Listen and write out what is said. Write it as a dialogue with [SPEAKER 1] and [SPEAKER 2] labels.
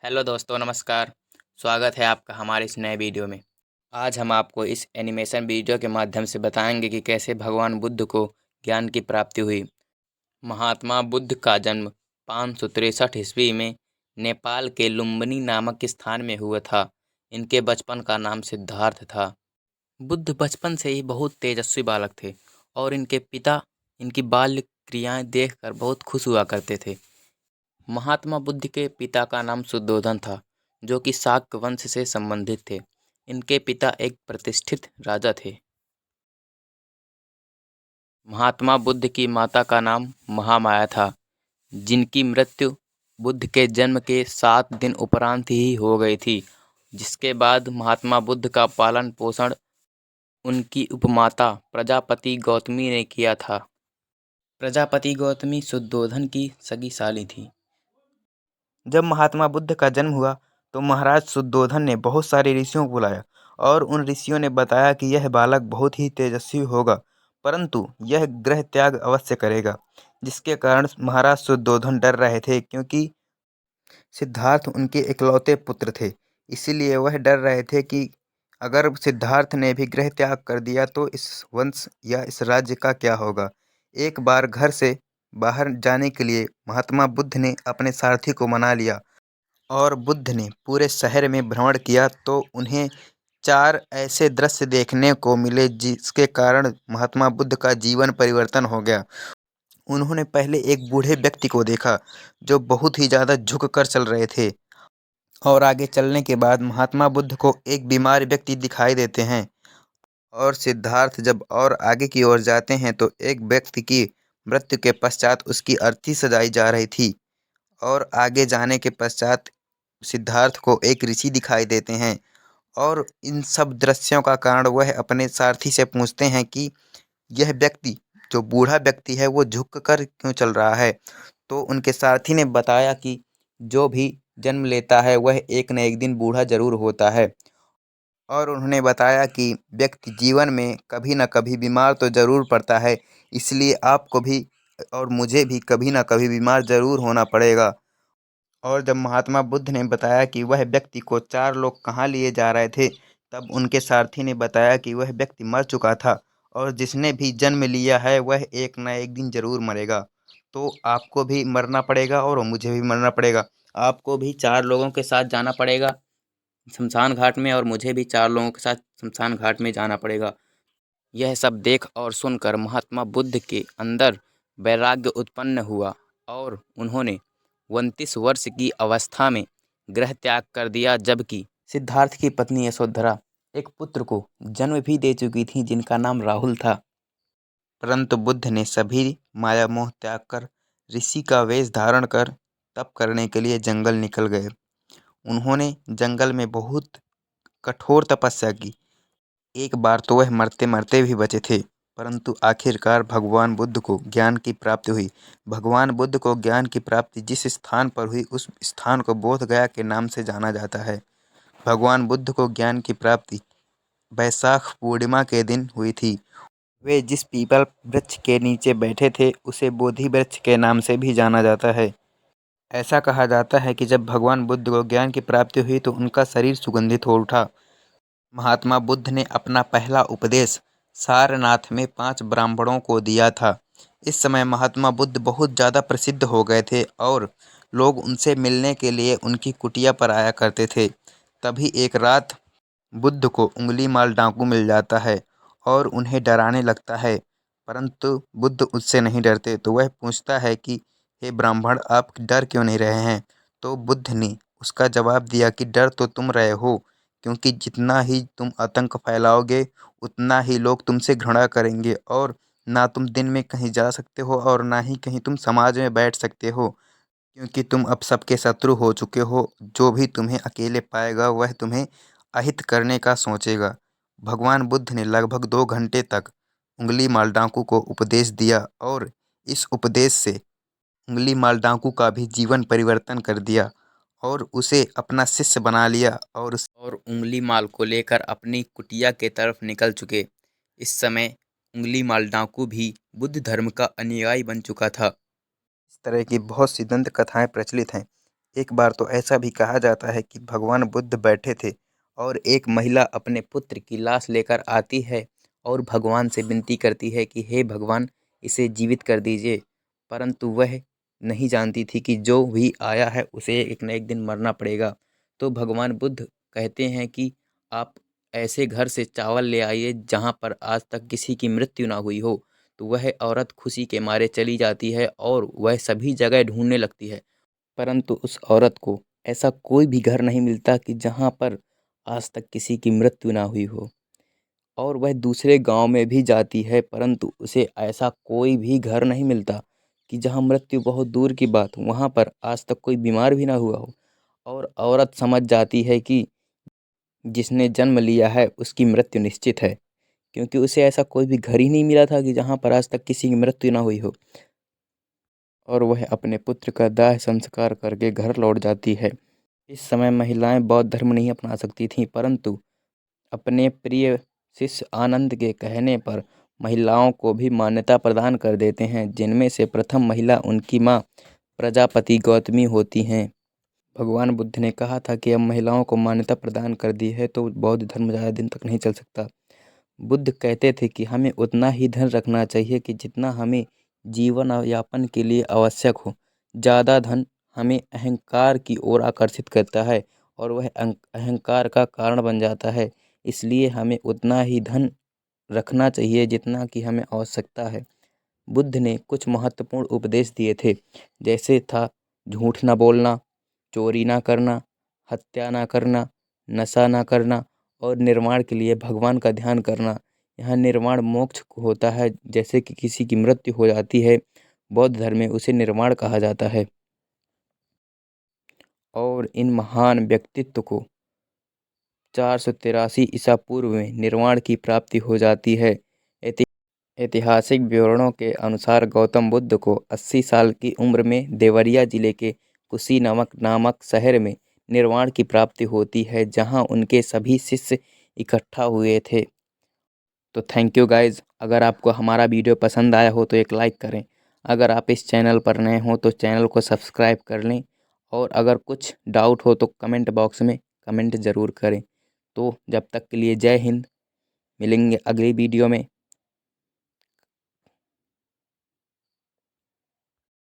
[SPEAKER 1] Hello दोस्तों, नमस्कार। स्वागत है आपका हमारे इस नए वीडियो में। आज हम आपको इस एनिमेशन वीडियो के माध्यम से बताएंगे कि कैसे भगवान बुद्ध को ज्ञान की प्राप्ति हुई। महात्मा बुद्ध का जन्म 563 ईस्वी में नेपाल के लुम्बिनी नामक स्थान में हुआ था। इनके बचपन का नाम सिद्धार्थ था। बुद्ध बचपन से ही बहुत तेजस्वी बालक थे और इनके पिता इनकी बाल्य क्रियाएं देखकर बहुत खुश हुआ करते थे। महात्मा बुद्ध के पिता का नाम शुद्धोधन था, जो कि शाक्य वंश से संबंधित थे। इनके पिता एक प्रतिष्ठित राजा थे। महात्मा बुद्ध की माता का नाम महामाया था, जिनकी मृत्यु बुद्ध के जन्म के 7 दिन उपरांत ही हो गई थी, जिसके बाद महात्मा बुद्ध का पालन पोषण उनकी उपमाता प्रजापति गौतमी ने किया था। प्रजापति गौतमी शुद्धोधन की सगी साली थी। जब महात्मा बुद्ध का जन्म हुआ तो महाराज शुद्धोधन ने बहुत सारे ऋषियों को बुलाया और उन ऋषियों ने बताया कि यह बालक बहुत ही तेजस्वी होगा, परंतु यह गृह त्याग अवश्य करेगा। जिसके कारण महाराज शुद्धोधन डर रहे थे, क्योंकि सिद्धार्थ उनके इकलौते पुत्र थे। इसीलिए वह डर रहे थे कि अगर सिद्धार्थ ने भी गृह त्याग कर दिया तो इस वंश या इस राज्य का क्या होगा। एक बार घर से बाहर जाने के लिए महात्मा बुद्ध ने अपने सारथी को मना लिया और बुद्ध ने पूरे शहर में भ्रमण किया तो उन्हें 4 ऐसे दृश्य देखने को मिले जिसके कारण महात्मा बुद्ध का जीवन परिवर्तन हो गया। उन्होंने पहले एक बूढ़े व्यक्ति को देखा जो बहुत ही ज़्यादा झुक कर चल रहे थे, और आगे चलने के बाद महात्मा बुद्ध को एक बीमार व्यक्ति दिखाई देते हैं। और सिद्धार्थ जब और आगे की ओर जाते हैं तो एक व्यक्ति की मृत्यु के पश्चात उसकी अर्थी सजाई जा रही थी। और आगे जाने के पश्चात सिद्धार्थ को एक ऋषि दिखाई देते हैं, और इन सब दृश्यों का कारण वह अपने सारथी से पूछते हैं कि यह व्यक्ति, जो बूढ़ा व्यक्ति है, वो झुक कर क्यों चल रहा है। तो उनके सारथी ने बताया कि जो भी जन्म लेता है वह एक न एक दिन बूढ़ा जरूर होता है, और उन्होंने बताया कि व्यक्ति जीवन में कभी न कभी बीमार तो ज़रूर पड़ता है, इसलिए आपको भी और मुझे भी कभी न कभी बीमार ज़रूर होना पड़ेगा। और जब महात्मा बुद्ध ने बताया कि वह व्यक्ति को 4 लोग कहाँ लिए जा रहे थे, तब उनके सारथी ने बताया कि वह व्यक्ति मर चुका था और जिसने भी जन्म लिया है वह एक न एक दिन ज़रूर मरेगा। तो आपको भी मरना पड़ेगा और मुझे भी मरना पड़ेगा। आपको भी 4 लोगों के साथ जाना पड़ेगा शमशान घाट में, और मुझे भी 4 लोगों के साथ शमशान घाट में जाना पड़ेगा। यह सब देख और सुनकर महात्मा बुद्ध के अंदर वैराग्य उत्पन्न हुआ और उन्होंने 29 वर्ष की अवस्था में गृह त्याग कर दिया, जबकि सिद्धार्थ की पत्नी यशोधरा एक पुत्र को जन्म भी दे चुकी थी जिनका नाम राहुल था। परंतु बुद्ध ने सभी माया मोह त्याग कर ऋषि का वेश धारण कर तप करने के लिए जंगल निकल गए। उन्होंने जंगल में बहुत कठोर तपस्या की। एक बार तो वह मरते मरते भी बचे थे, परंतु आखिरकार भगवान बुद्ध को ज्ञान की प्राप्ति हुई। भगवान बुद्ध को ज्ञान की प्राप्ति जिस स्थान पर हुई उस स्थान को बोध गया के नाम से जाना जाता है। भगवान बुद्ध को ज्ञान की प्राप्ति वैशाख पूर्णिमा के दिन हुई थी। वे जिस पीपल वृक्ष के नीचे बैठे थे उसे बोधि वृक्ष के नाम से भी जाना जाता है। ऐसा कहा जाता है कि जब भगवान बुद्ध को ज्ञान की प्राप्ति हुई तो उनका शरीर सुगंधित हो उठा। महात्मा बुद्ध ने अपना पहला उपदेश सारनाथ में 5 ब्राह्मणों को दिया था। इस समय महात्मा बुद्ध बहुत ज़्यादा प्रसिद्ध हो गए थे और लोग उनसे मिलने के लिए उनकी कुटिया पर आया करते थे। तभी एक रात बुद्ध को उंगली माल डाकू मिल जाता है और उन्हें डराने लगता है, परंतु बुद्ध उससे नहीं डरते। तो वह पूछता है कि हे ब्राह्मण, आप डर क्यों नहीं रहे हैं। तो बुद्ध ने उसका जवाब दिया कि डर तो तुम रहे हो, क्योंकि जितना ही तुम आतंक फैलाओगे उतना ही लोग तुमसे घृणा करेंगे, और ना तुम दिन में कहीं जा सकते हो और ना ही कहीं तुम समाज में बैठ सकते हो, क्योंकि तुम अब सबके शत्रु हो चुके हो। जो भी तुम्हें अकेले पाएगा वह तुम्हें अहित करने का सोचेगा। भगवान बुद्ध ने लगभग 2 घंटे तक उंगली माल डाकू को उपदेश दिया, और इस उपदेश से उंगली माल डाकू का भी जीवन परिवर्तन कर दिया और उसे अपना शिष्य बना लिया, और उंगली माल को लेकर अपनी कुटिया के तरफ निकल चुके। इस समय उंगली माल डाकू भी बुद्ध धर्म का अनुयायी बन चुका था। इस तरह की बहुत सी दंत कथाएं प्रचलित हैं। एक बार तो ऐसा भी कहा जाता है कि भगवान बुद्ध बैठे थे और एक महिला अपने पुत्र की लाश लेकर आती है और भगवान से विनती करती है कि हे भगवान, इसे जीवित कर दीजिए। परंतु वह नहीं जानती थी कि जो भी आया है उसे एक न एक दिन मरना पड़ेगा। तो भगवान बुद्ध कहते हैं कि आप ऐसे घर से चावल ले आइए जहाँ पर आज तक किसी की मृत्यु ना हुई हो। तो वह औरत खुशी के मारे चली जाती है और वह सभी जगह ढूंढने लगती है, परंतु उस औरत को ऐसा कोई भी घर नहीं मिलता कि जहाँ पर आज तक किसी की मृत्यु ना हुई हो। और वह दूसरे गांव में भी जाती है, परंतु उसे ऐसा कोई भी घर नहीं मिलता कि जहाँ मृत्यु बहुत दूर की बात, वहाँ पर आज तक कोई बीमार भी ना हुआ हो। और औरत समझ जाती है कि जिसने जन्म लिया है उसकी मृत्यु निश्चित है, क्योंकि उसे ऐसा कोई भी घर ही नहीं मिला था कि जहाँ पर आज तक किसी की मृत्यु ना हुई हो। और वह अपने पुत्र का दाह संस्कार करके घर लौट जाती है। इस समय महिलाएं बौद्ध धर्म नहीं अपना सकती थीं, परंतु अपने प्रिय शिष्य आनंद के कहने पर महिलाओं को भी मान्यता प्रदान कर देते हैं, जिनमें से प्रथम महिला उनकी माँ प्रजापति गौतमी होती हैं। भगवान बुद्ध ने कहा था कि अब महिलाओं को मान्यता प्रदान कर दी है तो बौद्ध धर्म ज़्यादा दिन तक नहीं चल सकता। बुद्ध कहते थे कि हमें उतना ही धन रखना चाहिए कि जितना हमें जीवन यापन के लिए आवश्यक हो। ज़्यादा धन हमें अहंकार की ओर आकर्षित करता है और वह अहंकार का कारण बन जाता है। इसलिए हमें उतना ही धन रखना चाहिए जितना कि हमें आवश्यकता है। बुद्ध ने कुछ महत्वपूर्ण उपदेश दिए थे, जैसे था झूठ न बोलना, चोरी ना करना, हत्या ना करना, नशा ना करना और निर्वाण के लिए भगवान का ध्यान करना। यहाँ निर्वाण मोक्ष होता है, जैसे कि किसी की मृत्यु हो जाती है, बौद्ध धर्म में उसे निर्वाण कहा जाता है। और इन महान व्यक्तित्व को 483 ईसा पूर्व में निर्वाण की प्राप्ति हो जाती है। ऐतिहासिक विवरणों के अनुसार गौतम बुद्ध को 80 साल की उम्र में देवरिया जिले के कुशीनमक नामक शहर में निर्वाण की प्राप्ति होती है, जहां उनके सभी शिष्य इकट्ठा हुए थे। तो थैंक यू गाइज़। अगर आपको हमारा वीडियो पसंद आया हो तो एक लाइक करें। अगर आप इस चैनल पर नए हो तो चैनल को सब्सक्राइब कर लें, और अगर कुछ डाउट हो तो कमेंट बॉक्स में कमेंट ज़रूर करें। तो जब तक के लिए जय हिंद। मिलेंगे अगली वीडियो में।